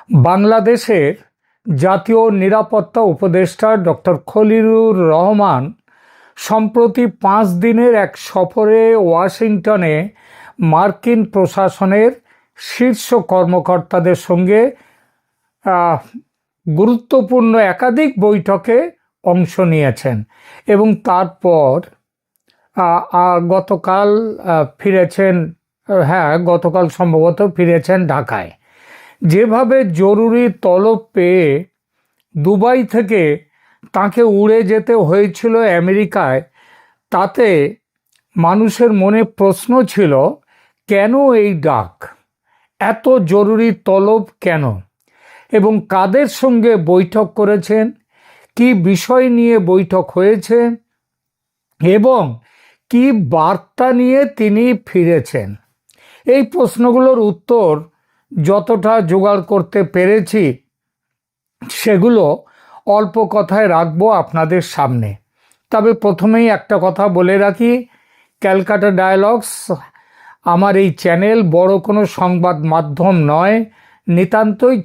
বাংলাদেশের জাতীয় নিরাপত্তা উপদেষ্টা ডক্টর খলিলুর রহমান সম্প্রতি 5 দিনের এক সফরে ওয়াশিংটনে মার্কিন প্রশাসনের শীর্ষ কর্মকর্তাদের সঙ্গে গুরুত্বপূর্ণ একাধিক বৈঠকে অংশ নিয়েছেন এবং তারপর গতকাল ফিরেছেন। গতকাল সম্ভবত ফিরেছেন ঢাকায়। যেভাবে জরুরি তলব পেয়ে দুবাই থেকে তাকে উড়ে যেতে হয়েছিল আমেরিকায়, তাতে মানুষের মনে প্রশ্ন ছিল, কেন এই ডাক, এত জরুরি তলব কেন, এবং কাদের সঙ্গে বৈঠক করেছেন, কি বিষয় নিয়ে বৈঠক হয়েছে এবং কি বার্তা নিয়ে তিনি ফিরেছেন। এই প্রশ্নগুলোর উত্তর যতটা জোগাড় করতে পেরেছি সেগুলো অল্প কথায় রাখবো আপনাদের সামনে। তবে প্রথমেই একটা কথা বলে রাখি, ক্যালকাটা ডায়ালগস আমার এই চ্যানেল বড় কোনো সংবাদ মাধ্যম নয়, নিতান্তই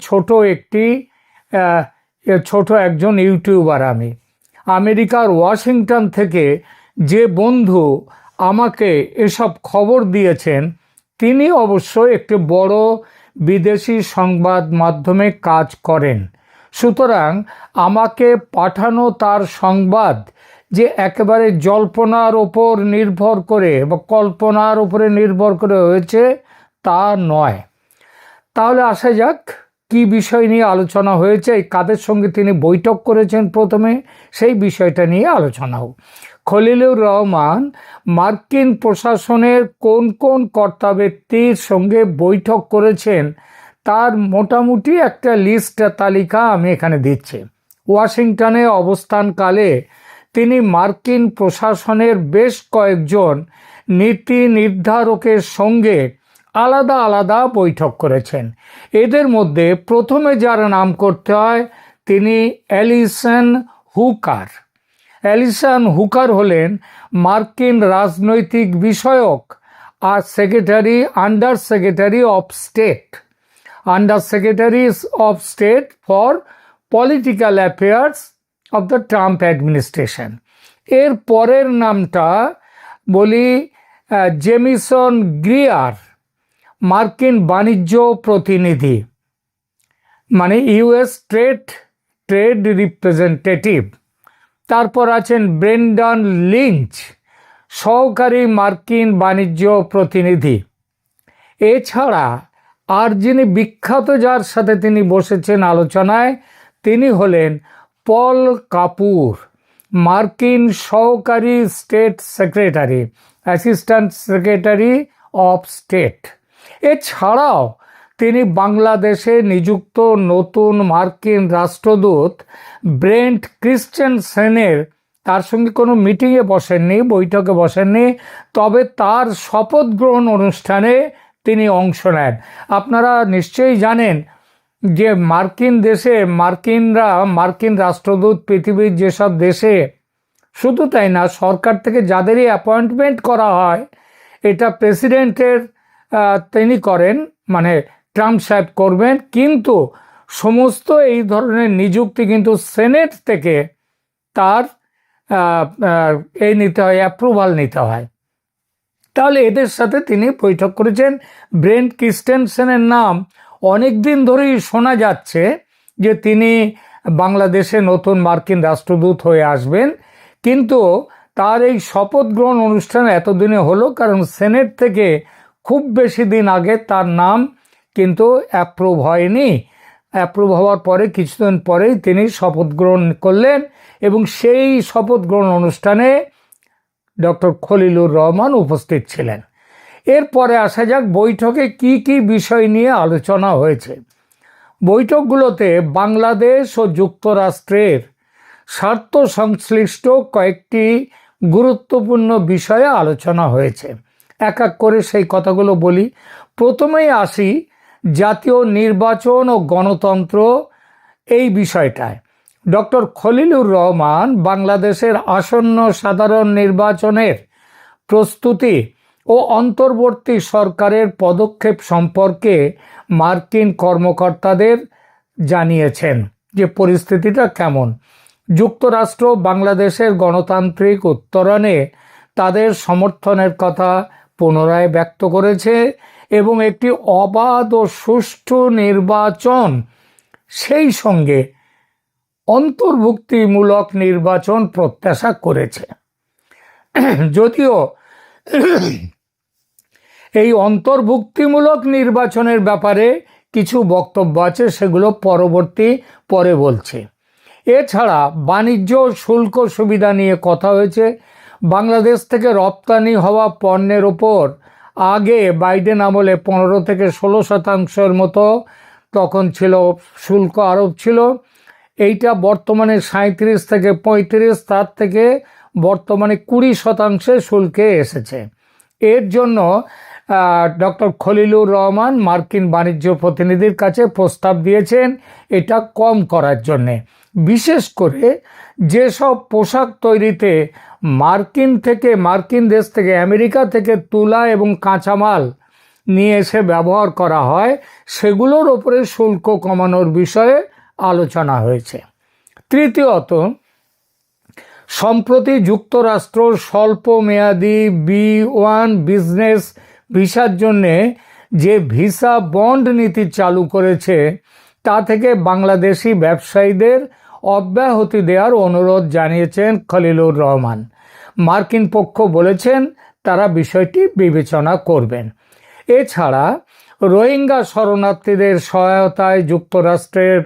ছোট একজন ইউটিউবার। আমি আমেরিকার ওয়াশিংটন থেকে যে বন্ধু আমাকে এসব খবর দিয়েছেন তিনি অবশ্য একটি বড় বিদেশি সংবাদ মাধ্যমে কাজ করেন। সুতরাং আমাকে পাঠানো তার সংবাদ যে একেবারে জল্পনার ওপর নির্ভর করে বা কল্পনার উপরে নির্ভর করে হয়েছে তা নয়। তাহলে আসা যাক কি বিষয় নিয়ে আলোচনা হয়েছে, কাদের সঙ্গে তিনি বৈঠক করেছেন, প্রথমে সেই বিষয়টা নিয়ে আলোচনা হোক। খলিলুর রহমান মার্কিন প্রশাসনের কোন কোন কর্তা ব্যক্তির সঙ্গে বৈঠক করেছেন তার মোটামুটি একটা লিস্ট তালিকা আমি এখানে দিচ্ছি। ওয়াশিংটনে অবস্থানকালে তিনি মার্কিন প্রশাসনের বেশ কয়েকজন নীতি নির্ধারকের সঙ্গে আলাদা আলাদা বৈঠক করেছেন। এদের মধ্যে প্রথমে যার নাম করতে হয় তিনি অ্যালিসন হুকার। অ্যালিসন হুকার হলেন মার্কিন রাজনৈতিক বিষয়ক আর under secretary of state for political affairs of the Trump administration. এর পরের নামটা বলি জেমিসন গ্রিয়ার, মার্কিন বাণিজ্য প্রতিনিধি, মানে ইউএস ট্রেড রিপ্রেজেন্টেটিভ। তারপর আছেন ব্রেন্ডন লিঞ্চ, সহকারী মার্কিন বাণিজ্য প্রতিনিধি। এছাড়া আর যিনি বিখ্যাত, যার সাথে তিনি বসেছেন আলোচনায়, তিনি হলেন পল কাপুর, মার্কিন সহকারী state secretary, assistant secretary of state. এছাড়াও তিনি বাংলাদেশে নিযুক্ত নতুন মার্কিন রাষ্ট্রদূত ব্রেন্ট ক্রিস্টেনসেনের, তার সঙ্গে কোনো মিটিংয়ে বসেননি, বৈঠকে বসেননি, তবে তার শপথ গ্রহণ অনুষ্ঠানে তিনি অংশ নেন। আপনারা নিশ্চয়ই জানেন যে মার্কিন রাষ্ট্রদূত পৃথিবীর যেসব দেশে, শুধু তাই না, সরকার থেকে যাদেরই অ্যাপয়েন্টমেন্ট করা হয় এটা প্রেসিডেন্টের তিনি করেন, মানে ট্রাম্প সাহেব করবেন, কিন্তু সমস্ত এই ধরনের নিযুক্তি কিন্তু সেনেট থেকে তার অ্যাপ্রুভাল নিতে হয়। তাহলে এদের সাথে তিনি বৈঠক করেছেন। ব্রেন্ট ক্রিস্টেনসেনের নাম অনেক দিন ধরেই শোনা যাচ্ছে যে তিনি বাংলাদেশে নতুন মার্কিন রাষ্ট্রদূত হয়ে আসবেন, কিন্তু তার এই শপথ গ্রহণ অনুষ্ঠান এতদিনে হলো কারণ সেনেট থেকে খুব বেশি দিন আগে তার নাম কিন্তু অ্যাপ্রুভ হয়নি। অ্যাপ্রুভ হওয়ার পরে কিছুদিন পরেই তিনি শপথ গ্রহণ করলেন এবং সেই শপথ গ্রহণ অনুষ্ঠানে ডক্টর খলিলুর রহমান উপস্থিত ছিলেন। এরপরে আসা যাক বৈঠকে কি কি বিষয় নিয়ে আলোচনা হয়েছে। বৈঠকগুলোতে বাংলাদেশ ও যুক্তরাষ্ট্রের স্বার্থ সংশ্লিষ্ট কয়েকটি গুরুত্বপূর্ণ বিষয়ে আলোচনা হয়েছে। এক এক করে সেই কথাগুলো বলি। প্রথমেই আসি জাতীয় নির্বাচন ও গণতন্ত্র এই বিষয়টায়। ডক্টর খলিলুর রহমান বাংলাদেশের আসন্ন সাধারণ নির্বাচনের প্রস্তুতি ও অন্তর্বর্তী সরকারের পদক্ষেপ সম্পর্কে মার্কিন কর্মকর্তাদের জানিয়েছেন যে পরিস্থিতিটা কেমন। যুক্তরাষ্ট্র বাংলাদেশের গণতান্ত্রিক উত্তরণে তাদের সমর্থনের কথা পুনরায় ব্যক্ত করেছে এবং একটি অবাধ ও সুষ্ঠু নির্বাচন, সেই সঙ্গে অন্তর্ভুক্তিমূলক নির্বাচন প্রত্যাশা করেছে। যদিও এই অন্তর্ভুক্তিমূলক নির্বাচনের ব্যাপারে কিছু বক্তব্য আছে, সেগুলো পরে বলছে। এছাড়া বাণিজ্য শুল্ক সুবিধা নিয়ে কথা হয়েছে। বাংলাদেশ থেকে রপ্তানি হওয়া পণ্যের ওপর আগে বাইডেন আমলে 15 থেকে 16% মতো তখন ছিল শুল্ক আরোপ ছিল। এইটা বর্তমানে 37 থেকে 35, তার থেকে বর্তমানে 20% শুল্কে এসেছে। এর জন্য ডক্টর খলিলুর রহমান মার্কিন বাণিজ্য প্রতিনিধির কাছে প্রস্তাব দিয়েছেন এটা কম করার জন্যে। বিশেষ করে যেসব পোশাক তৈরিতে মার্কিন দেশ থেকে, আমেরিকা থেকে তুলা এবং কাঁচামাল নিয়ে এসে ব্যবহার করা হয়, সেগুলোর ওপরে শুল্ক কমানোর বিষয়ে আলোচনা হয়েছে। তৃতীয়ত, সম্প্রতি যুক্তরাষ্ট্র স্বল্প মেয়াদী B1 বিজনেস ভিসার জন্যে যে ভিসা বন্ড নীতি চালু করেছে, তা থেকে বাংলাদেশি ব্যবসায়ীদের অব্যাহতি দেওয়ার অনুরোধ জানিয়েছেন খলিলুর রহমান। মার্কিন পক্ষ বলেছেন তারা বিষয়টি বিবেচনা করবেন। এছাড়া রোহিঙ্গা শরণার্থীদের সহায়তায় যুক্তরাষ্ট্রের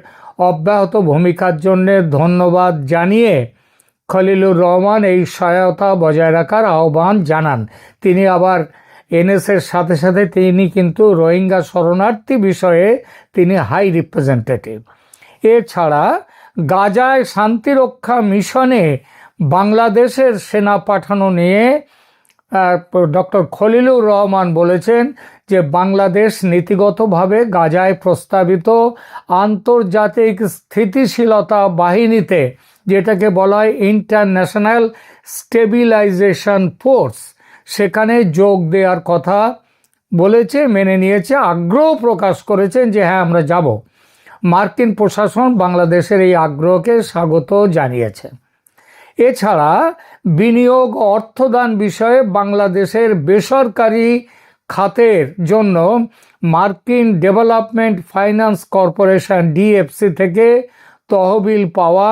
অব্যাহত ভূমিকার জন্য ধন্যবাদ জানিয়ে খলিলুর রহমান এই সহায়তা বজায় রাখার আহ্বান জানান। তিনি আবার এনএসের সাথে সাথে তিনি কিন্তু রোহিঙ্গা শরণার্থী বিষয়ে তিনি হাই রিপ্রেজেন্টেটিভ। এছাড়া গাজায় শান্তিরক্ষা মিশনে বাংলাদেশের সেনা পাঠানো নিয়ে ডক্টর খলিলুর রহমান বলেছেন যে বাংলাদেশ নীতিগতভাবে গাজায় প্রস্তাবিত আন্তর্জাতিক স্থিতিশীলতা বাহিনীতে, যেটাকে বলা হয় ইন্টারন্যাশনাল স্টেবিলাইজেশন ফোর্স, সেখানে যোগ দেওয়ার কথা বলেছে, মেনে নিয়েছে, আগ্রহ প্রকাশ করেছেন যে হ্যাঁ আমরা যাব। মার্কিন প্রশাসন বাংলাদেশের এই আগ্রহকে স্বাগত জানিয়েছে। এছাড়া বিনিয়োগ অর্থদান বিষয়ে বাংলাদেশের বেসরকারি খাতের জন্য মার্কিন ডেভেলপমেন্ট ফাইন্যান্স কর্পোরেশন DFC থেকে তহবিল পাওয়া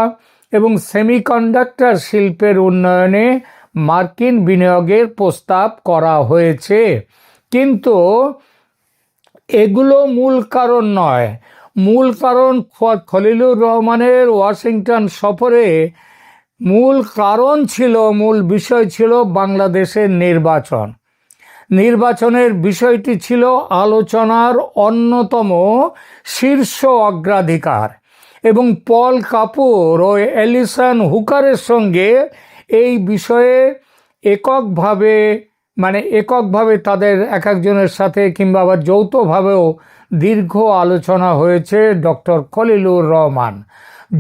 এবং সেমিকন্ডাক্টর শিল্পের উন্নয়নে মার্কিন বিনিয়োগের প্রস্তাব করা হয়েছে। কিন্তু এগুলো মূল কারণ নয়। মূল কারণ খলিলুর রহমানের ওয়াশিংটন সফরে মূল বিষয় ছিল বাংলাদেশের নির্বাচনের বিষয়টি ছিল আলোচনার অন্যতম শীর্ষ অগ্রাধিকার এবং পল কাপুর ও অ্যালিসন হুকারের সঙ্গে এই বিষয়ে এককভাবে তাদের এক একজনের সাথে কিংবা আবার যৌথভাবেও দীর্ঘ আলোচনা হয়েছে। ডক্টর খলিলুর রহমান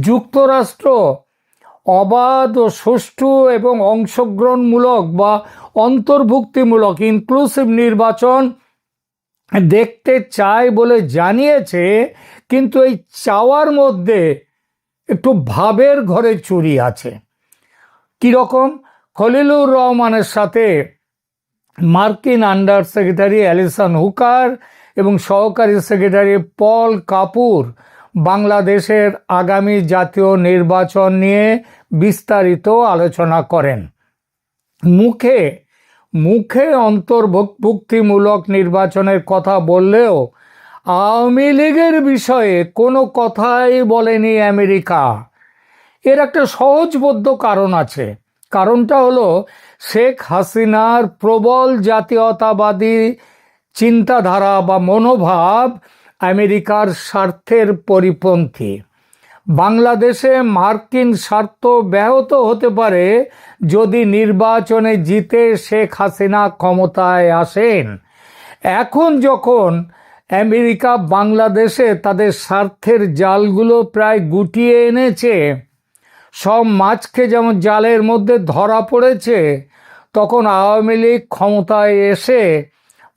যুক্তরাষ্ট্র অবাধ ও সুষ্ঠু এবং অংশগ্রহণমূলক বা অন্তর্ভুক্তিমূলক ইনক্লুসিভ নির্বাচন দেখতে চায় বলে জানিয়েছে, কিন্তু এই চাওয়ার মধ্যে একটু ভাবের ঘরে চুরি আছে। কীরকম? খলিলুর রহমানের সাথে মার্কিন আন্ডার সেক্রেটারি অ্যালিসন হুকার এবং সহকারী সেক্রেটারি পল কাপুর বাংলাদেশের আগামী জাতীয় নির্বাচন নিয়ে বিস্তারিত আলোচনা করেন। মুখে অন্তর্ভুক্তিমূলক নির্বাচনের কথা বললেও আওয়ামী লীগের বিষয়ে কোনো কথাই বলেনি আমেরিকা। এর একটা সহজবোধ্য কারণ আছে। কারণটা হলো শেখ হাসিনার প্রবল জাতীয়তাবাদী চিন্তাধারা বা মনোভাব আমেরিকার স্বার্থের পরিপন্থী। বাংলাদেশে মার্কিন স্বার্থ ব্যাহত হতে পারে যদি নির্বাচনে জিতে শেখ হাসিনা ক্ষমতায় আসেন। এখন যখন আমেরিকা বাংলাদেশে তাদের স্বার্থের জালগুলো প্রায় গুটিয়ে এনেছে, সব মাছকে যেমন জালের মধ্যে ধরা পড়েছে, তখন আওয়ামী লীগ ক্ষমতায় এসে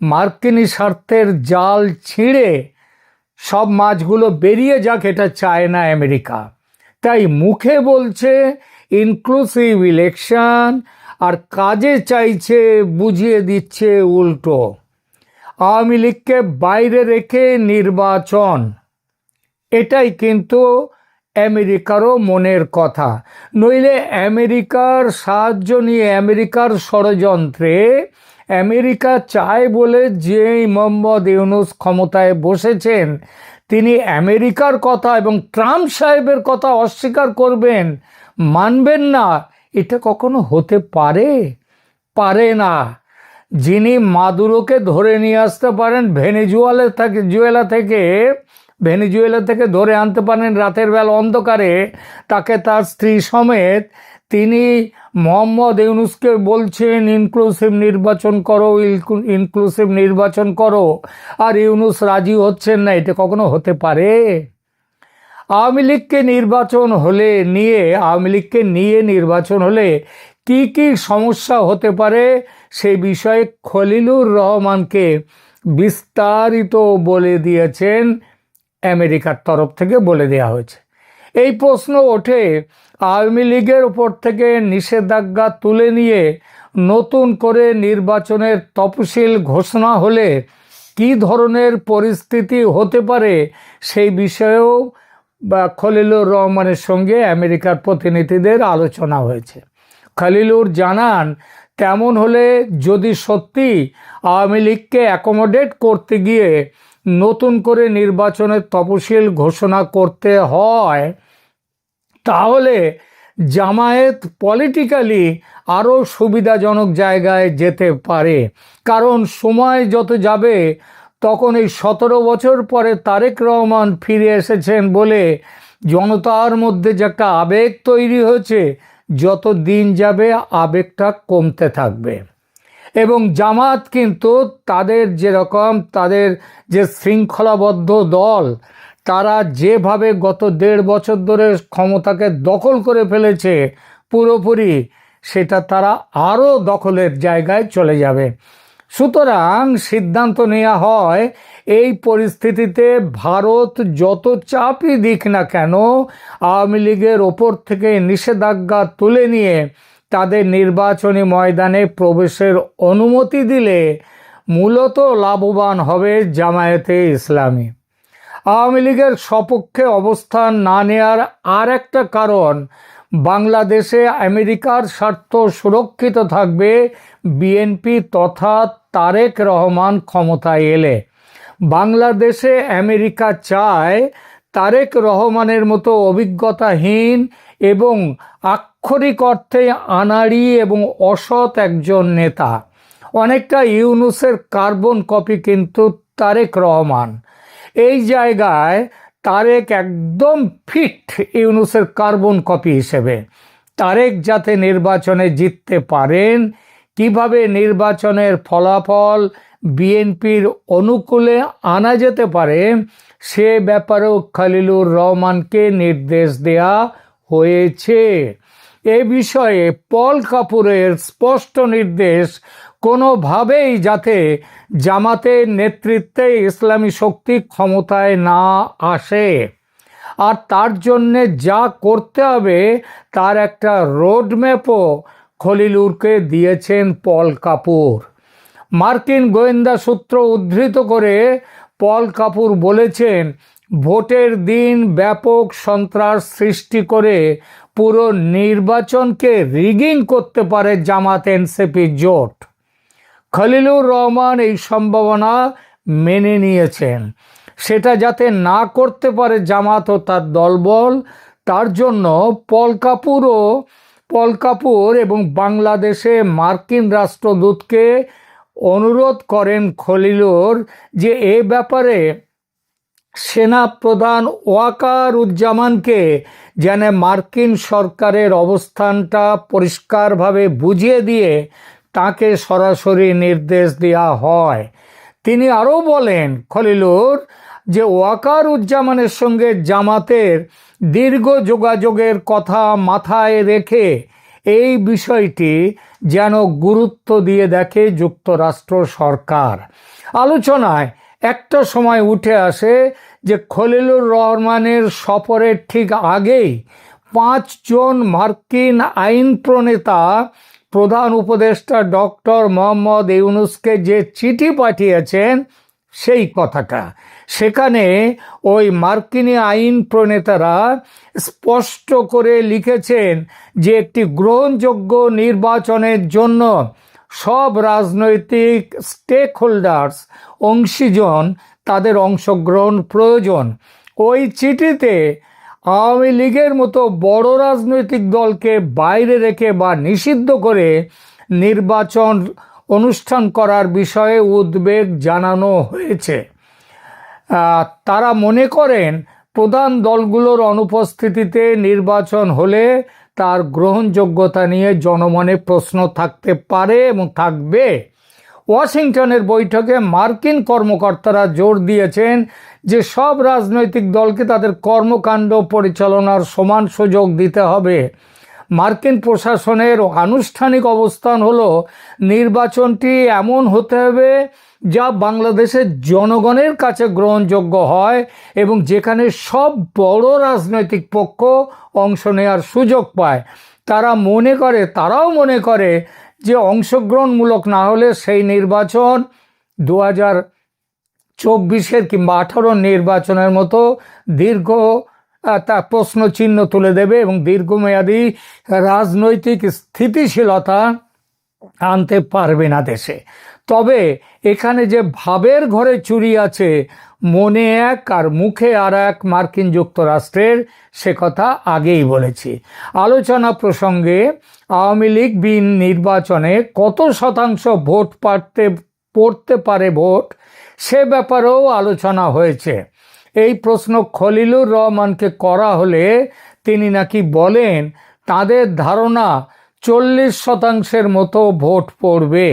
মার্কিনী স্বার্থের জাল ছিঁড়ে সব মাছগুলো বেরিয়ে যাক, এটা চায় না আমেরিকা। তাই মুখে বলছে ইনক্লুসিভ ইলেকশন, আর কাজে চাইছে বুঝিয়ে দিচ্ছে উল্টো। আওয়ামী লীগকে বাইরে রেখে নির্বাচন, এটাই কিন্তু আমেরিকারও মনের কথা। নইলে আমেরিকার সাহায্য নিয়ে, আমেরিকার ষড়যন্ত্রে, আমেরিকা চায় বলে যে মোহাম্মদ ইউনূস ক্ষমতায় বসেছেন, তিনি আমেরিকার কথা এবং ট্রাম্প সাহেবের কথা অস্বীকার করবেন, মানবেন না, এটা কখনো হতে পারে? পারে না। যিনি মাদুরোকে ধরে নিয়ে আসতে পারেন ভেনেজুয়েলা থেকে ধরে আনতে পারেন রাতের বেলা অন্ধকারে, তাকে তার স্ত্রী সমেত, তিনি মোহাম্মদ ইউনূসকে বলছেন ইনক্লুসিভ নির্বাচন করো, ইনক্লুসিভ নির্বাচন করো, আর ইউনূস রাজি হচ্ছেন না। এটা কখনো হতে পারে? আওয়ামী লীগকে নিয়ে নির্বাচন হলে কি কি সমস্যা হতে পারে সেই বিষয়ে খলিলুর রহমানকে বিস্তারিত বলে দিয়েছেন, আমেরিকার তরফ থেকে বলে দেওয়া হয়েছে। এই প্রশ্ন ওঠে, আওয়ামী লীগের উপর থেকে নিষেধাজ্ঞা তুলে নিয়ে নতুন করে নির্বাচনের তফসিল ঘোষণা হলে কি ধরনের পরিস্থিতি হতে পারে সেই বিষয়েও খলিলুর রহমানের সঙ্গে আমেরিকার প্রতিনিধিদের আলোচনা হয়েছে। খলিলুর জানান, তেমন হলে যদি সত্যি আওয়ামী লীগকে অ্যাকোমোডেট করতে গিয়ে নতুন করে নির্বাচনের তফসিল ঘোষণা করতে হয়, তাহলে জামায়াত পলিটিক্যালি আরও সুবিধাজনক জায়গায় যেতে পারে। কারণ সময় যত যাবে তখন এই 17 বছর পরে তারেক রহমান ফিরে এসেছেন বলে জনতার মধ্যে যে একটা আবেগ তৈরি হয়েছে, যত দিন যাবে আবেগটা কমতে থাকবে। এবং জামাত কিন্তু তাদের যে শৃঙ্খলাবদ্ধ দল, তারা যেভাবে গত 1.5 বছর ধরে ক্ষমতাকে দখল করে ফেলেছে পুরোপুরি, সেটা তারা আরও দখলের জায়গায় চলে যাবে। সুতরাং সিদ্ধান্ত নেওয়া হয়, এই পরিস্থিতিতে ভারত যত চাপই দিক না কেন, আওয়ামী লীগের ওপর থেকে নিষেধাজ্ঞা তুলে নিয়ে তাদের নির্বাচনী ময়দানে প্রবেশের অনুমতি দিলে মূলত লাভবান হবে জামায়াতে ইসলামী। আওয়ামী লীগের সপক্ষে অবস্থান না নেওয়ার আর একটা কারণ, বাংলাদেশে আমেরিকার স্বার্থ সুরক্ষিত থাকবে বিএনপি তথা তারেক রহমান ক্ষমতায় এলে। বাংলাদেশে আমেরিকা চায় তারেক রহমানের মতো অভিজ্ঞতাহীন এবং আক্ষরিক অর্থে আনাড়ি এবং অসৎ একজন নেতা। অনেকটা ইউনূসের কার্বন কপি কিন্তু তারেক রহমান। এই জায়গায় তারেক একদম ফিট ইউনূসের কার্বন কপি হিসেবে। তারেক যাতে নির্বাচনে জিততে পারেন, কিভাবে নির্বাচনের ফলাফল বিএনপির অনুকূলে আনা যেতে পারে, সে ব্যাপারেও খলিলুর রহমানকে নির্দেশ দেয়া হয়েছে। এ বিষয়ে পল কাপুরের স্পষ্ট নির্দেশ, কোনোভাবেই যাতে জামাতের নেতৃত্বে ইসলামী শক্তি ক্ষমতায় না আসে, আর তার জন্যে যা করতে হবে তার একটা রোডম্যাপও খলিলুরকে দিয়েছেন পল কাপুর। মার্কিন গোয়েন্দা সূত্র উদ্ধৃত করে পল কাপুর বলেছেন, ভোটের দিন ব্যাপক সন্ত্রাস সৃষ্টি করে পুরো নির্বাচনকে রিগিং করতে পারে জামাত এনসিপি জোট। খলিলুর রহমান এই সম্ভাবনা মেনে নিয়েছেন। সেটা যাতে না করতে পারে জামাত ও তার দলবল, তার জন্য পল কাপুর এবং বাংলাদেশে মার্কিন রাষ্ট্রদূতকে অনুরোধ করেন খলিলুর যে এ ব্যাপারে সেনা প্রধান ওয়াকারুজ্জামানকে যেন মার্কিন সরকারের অবস্থানটা পরিষ্কারভাবে বুঝিয়ে দিয়ে তাকে সরাসরি নির্দেশ দেওয়া হয়। তিনি আরও বলেন, খলিলুর, যে ওয়াকারুজ্জামানের সঙ্গে জামাতের দীর্ঘ যোগাযোগের কথা মাথায় রেখে এই বিষয়টি যেন গুরুত্ব দিয়ে দেখে যুক্তরাষ্ট্র সরকার। আলোচনায় একটা সময় উঠে আসে যে খলিলুর রহমানের সফরের ঠিক আগেই 5 জন মার্কিন আইন প্রণেতা প্রধান উপদেষ্টা ডক্টর মোহাম্মদ ইউনূসকে যে চিঠি পাঠিয়েছেন সেই কথাটা, সেখানে ওই মার্কিন আইন প্রণেতারা স্পষ্ট করে লিখেছেন যে একটি গ্রহণযোগ্য নির্বাচনের জন্য সব রাজনৈতিক স্টেক হোল্ডার্স, অংশীজন, তাদের অংশগ্রহণ প্রয়োজন। ওই চিঠিতে আওয়ামী লীগের মতো বড় রাজনৈতিক দলকে বাইরে রেখে বা নিষিদ্ধ করে নির্বাচন অনুষ্ঠান করার বিষয়ে উদ্বেগ জানানো হয়েছে। তারা মনে করেন প্রধান দলগুলোর অনুপস্থিতিতে নির্বাচন হলে তার গ্রহণযোগ্যতা নিয়ে জনমনে প্রশ্ন থাকতে পারে এবং থাকবে। ওয়াশিংটনের বৈঠকে মার্কিন কর্মকর্তারা জোর দিয়েছেন যে সব রাজনৈতিক দলকে তাদের কর্মকাণ্ড পরিচালনার সমান সুযোগ দিতে হবে। মার্কিন প্রশাসনের আনুষ্ঠানিক অবস্থান হলো নির্বাচনটি এমন হতে হবে যা বাংলাদেশের জনগণের কাছে গ্রহণযোগ্য হয় এবং যেখানে সব বড় রাজনৈতিক পক্ষ অংশ নেওয়ার সুযোগ পায়। তারাও মনে করে যে অংশগ্রহণমূলক না হলে সেই নির্বাচন 2024 কিংবা 18 নির্বাচনের মতো দীর্ঘ তা প্রশ্ন চিহ্ন তুলে দেবে এবং দীর্ঘমেয়াদী রাজনৈতিক স্থিতিশীলতা আনতে পারবে না দেশে। তবে এখানে যে ভাবের ঘরে চুরি আছে, মনে এক আর মুখে আর এক মার্কিন যুক্তরাষ্ট্রের, সে কথা আগেই বলেছি। আলোচনা প্রসঙ্গে আওয়ামী লীগ নির্বাচনে কত শতাংশ ভোট পড়তে পারে ভোট, সে ব্যাপারেও আলোচনা হয়েছে। এই প্রশ্ন খলিলুর রহমানকে করা হলে তিনি নাকি বলেন তাদের ধারণা 40% মতো ভোট পড়বে।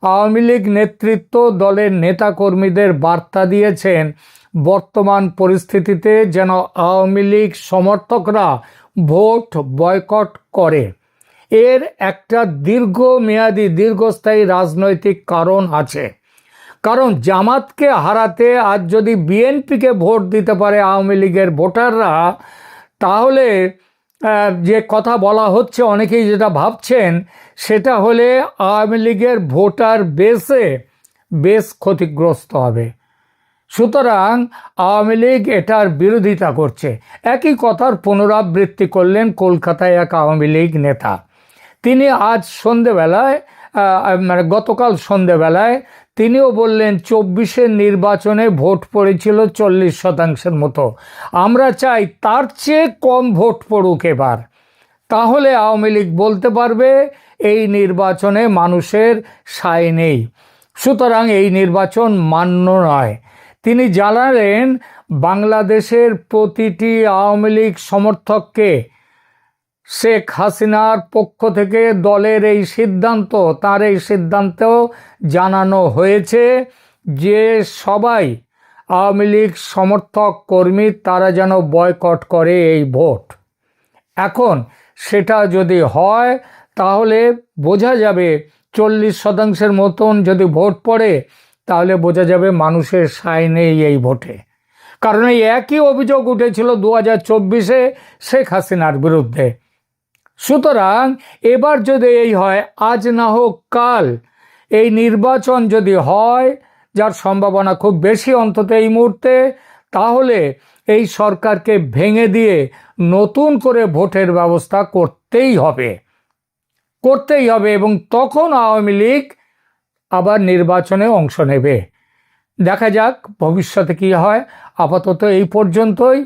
আওয়ামী লীগ নেতৃত্ব দলের নেতাকর্মীদের বার্তা দিয়েছেন বর্তমান পরিস্থিতিতে যেন আওয়ামী লীগ সমর্থকরা ভোট বয়কট করে। এর একটা দীর্ঘস্থায়ী রাজনৈতিক কারণ আছে। কারণ জামাতকে হারাতে আজ যদি বিএনপিকে ভোট দিতে পারে আওয়ামী লীগের ভোটাররা, তাহলে যে কথা বলা হচ্ছে, অনেকেই যেটা ভাবছেন, সেটা হলে আওয়ামী লীগের ভোটার বেশ ক্ষতিগ্রস্ত হবে। সুতরাং আওয়ামী লীগ এটার বিরোধিতা করছে। একই কথার পুনরাবৃত্তি করলেন কলকাতায় এক আওয়ামী লীগ নেতা। তিনি আজ গতকাল সন্ধেবেলায় তিনিও বললেন 24 নির্বাচনে ভোট পড়েছিল 40% মতো। আমরা চাই তার চেয়ে কম ভোট পড়ুক এবার, তাহলে আওয়ামী লীগ বলতে পারবে এই নির্বাচনে মানুষের সায় নেই, সুতরাং এই নির্বাচন মান্য নয়। তিনি জানালেন বাংলাদেশের প্রতিটি আওয়ামী লীগ সমর্থককে শেখ হাসিনার পক্ষ থেকে দলের তার এই সিদ্ধান্তেও জানানো হয়েছে যে সবাই আওয়ামী লীগ সমর্থক কর্মী তারা যেন বয়কট করে এই ভোট। এখন সেটা যদি হয় তাহলে বোঝা যাবে 40% মতন যদি ভোট পড়ে, তাহলে বোঝা যাবে মানুষের সায় নেই এই ভোটে। কারণ এই একই অভিযোগ উঠেছিল 2024 শেখ হাসিনার বিরুদ্ধে। সুতরাং এবার যদি এই হয়, আজ না হোক কাল এই নির্বাচন যদি হয়, যার সম্ভাবনা খুব বেশি অন্তত এই মুহূর্তে, তাহলে এই সরকারকে ভেঙে দিয়ে নতুন করে ভোটের ব্যবস্থা করতেই হবে এবং তখন আওয়ামী লীগ আবার নির্বাচনে অংশ নেবে। দেখা যাক ভবিষ্যতে কি হয়। আপাতত এই পর্যন্তই।